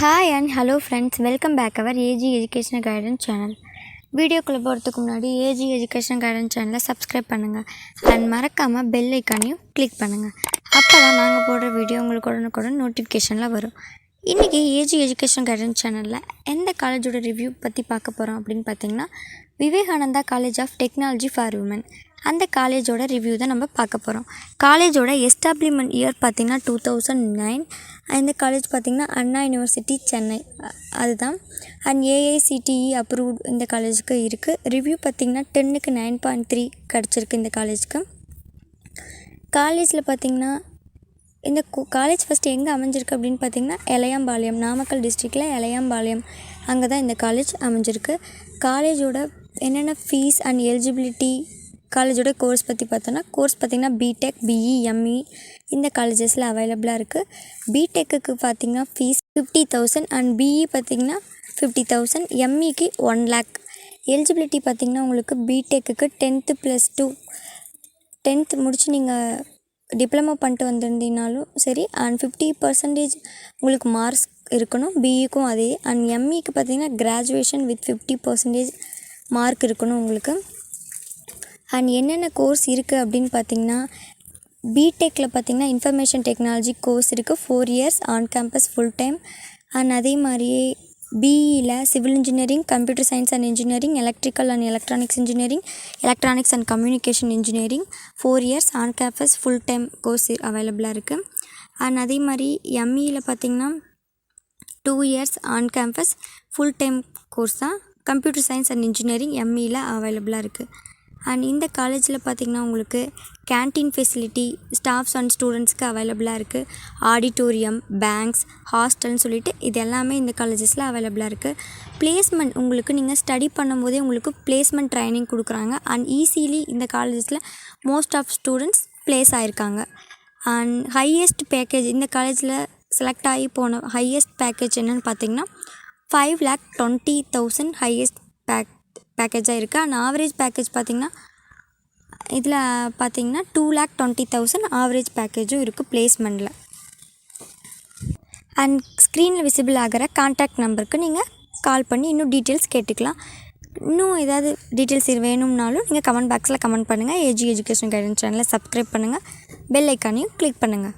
Hi and hello friends, welcome back our AG Educational Guidance channel. வீடியோக்குள்ள போறதுக்கு முன்னாடி AG Educational Guidance channel subscribe பண்ணுங்க and மறக்காம bell ஐகானையும் click பண்ணுங்க. அப்பதான் நாங்க போடுற வீடியோ உங்களுக்கு உடனுக்குடன் நோட்டிஃபிகேஷன்ல வரும். இன்னைக்கு AG Educational Guidance channelல எந்த காலேஜோட ரிவ்யூ பத்தி பார்க்க போறோம் அப்படினு பாத்தீங்கன்னா Vivekanandha College of Technology for Women. அந்த காலேஜோட ரிவ்யூ தான் நம்ம பார்க்க போகிறோம். காலேஜோட எஸ்டாப்ளிஷ்மெண்ட் இயர் பார்த்திங்கன்னா 2009. இந்த காலேஜ் பார்த்திங்கன்னா அண்ணா யூனிவர்சிட்டி சென்னை அதுதான். அண்ட் ஏஐசிடிஇ அப்ரூவ்ட் இந்த காலேஜுக்கு இருக்குது. ரிவ்யூ பார்த்திங்கன்னா 10க்கு 9.3 கிடச்சிருக்கு இந்த காலேஜுக்கு. காலேஜில் பார்த்திங்கன்னா இந்த காலேஜ் ஃபஸ்ட்டு எங்கே அமைஞ்சிருக்கு அப்படின்னு பார்த்திங்கன்னா எளையாம்பாளையம், நாமக்கல் டிஸ்ட்ரிக்டில் எளையாம்பாளையம் அங்கே தான் இந்த காலேஜ் அமைஞ்சிருக்கு. காலேஜோட என்னென்ன ஃபீஸ் அண்ட் எலிஜிபிலிட்டி, காலேஜோட கோர்ஸ் பற்றி பார்த்தோன்னா கோர்ஸ் பார்த்திங்கன்னா பிடெக், பிஇ, எம்இ இந்த காலேஜஸில் அவைலபிளாக இருக்குது. பிடெக்குக்கு பார்த்திங்கன்னா ஃபீஸ் 50,000 அண்ட் பிஇ பார்த்திங்கன்னா 50,000, எம்இக்கு 1 lakh. எலிஜிபிலிட்டி பார்த்திங்கன்னா உங்களுக்கு பிடெக்குக்கு 10th + 2 10th முடித்து நீங்கள் டிப்ளமோ பண்ணிட்டு வந்திருந்தீங்கனாலும் சரி, அண்ட் 50% உங்களுக்கு மார்க்ஸ் இருக்கணும். பிஇக்கும் அதே. அண்ட் எம்இக்கு பார்த்திங்கன்னா கிராஜுவேஷன் வித் 50% மார்க் இருக்கணும் உங்களுக்கு. அண்ட் என்னென்ன கோர்ஸ் இருக்குது அப்படின்னு பார்த்திங்கன்னா பிடெக்கில் பார்த்திங்கன்னா இன்ஃபர்மேஷன் டெக்னாலஜி கோர்ஸ் இருக்குது, 4 years on campus full time. And அதே மாதிரியே பிஇயில் civil engineering, computer science and engineering, electrical and electronics engineering, electronics and communication engineering 4 years on campus full time course அவைலபிளாக இருக்குது. அண்ட் அதே மாதிரி எம்இயில் பார்த்திங்கன்னா 2 years on campus full time course தான். கம்ப்யூட்டர் சயின்ஸ் அண்ட் இன்ஜினியரிங் எம்இயில் அவைலபிளாக இருக்குது. அண்ட் இந்த காலேஜில் பார்த்திங்கன்னா உங்களுக்கு கேன்டீன் ஃபெசிலிட்டி ஸ்டாஃப்ஸ் அண்ட் ஸ்டூடெண்ட்ஸ்க்கு அவைலபிளாக இருக்குது. ஆடிட்டோரியம், பேங்க்ஸ், ஹாஸ்டல்னு சொல்லிட்டு இது எல்லாமே இந்த காலேஜஸில் அவைலபிளாக இருக்குது. பிளேஸ்மெண்ட் உங்களுக்கு நீங்கள் ஸ்டடி பண்ணும்போதே உங்களுக்கு பிளேஸ்மெண்ட் ட்ரைனிங் கொடுக்குறாங்க. அண்ட் ஈஸிலி இந்த காலேஜஸில் மோஸ்ட் ஆஃப் ஸ்டூடெண்ட்ஸ் ப்ளேஸ் ஆகிருக்காங்க. அண்ட் ஹையஸ்ட் பேக்கேஜ் இந்த காலேஜில் செலக்ட் ஆகி போன ஹையஸ்ட் பேக்கேஜ் என்னென்னு பார்த்திங்கன்னா 5,20,000 ஹையஸ்ட் பேக்கேஜாக இருக்குது. அண்ட் ஆவரேஜ் பேக்கேஜ் பார்த்திங்கன்னா இதில் பார்த்திங்கன்னா 2,20,000 ஆவரேஜ் பேக்கேஜும் இருக்குது பிளேஸ்மெண்ட்டில். அண்ட் ஸ்க்ரீனில் விசிபிள் ஆகிற கான்டாக்ட் நம்பருக்கு நீங்கள் கால் பண்ணி இன்னும் டீட்டெயில்ஸ் கேட்டுக்கலாம். இன்னும் ஏதாவது டீட்டெயில்ஸ் வேணும்னாலும் நீங்கள் கமெண்ட் பாக்ஸில் கமெண்ட் பண்ணுங்கள். ஏஜி எஜுகேஷன் கைடன்ஸ் சேனலை சப்ஸ்கிரைப் பண்ணுங்கள், பெல் ஐக்கானையும் கிளிக் பண்ணுங்கள்.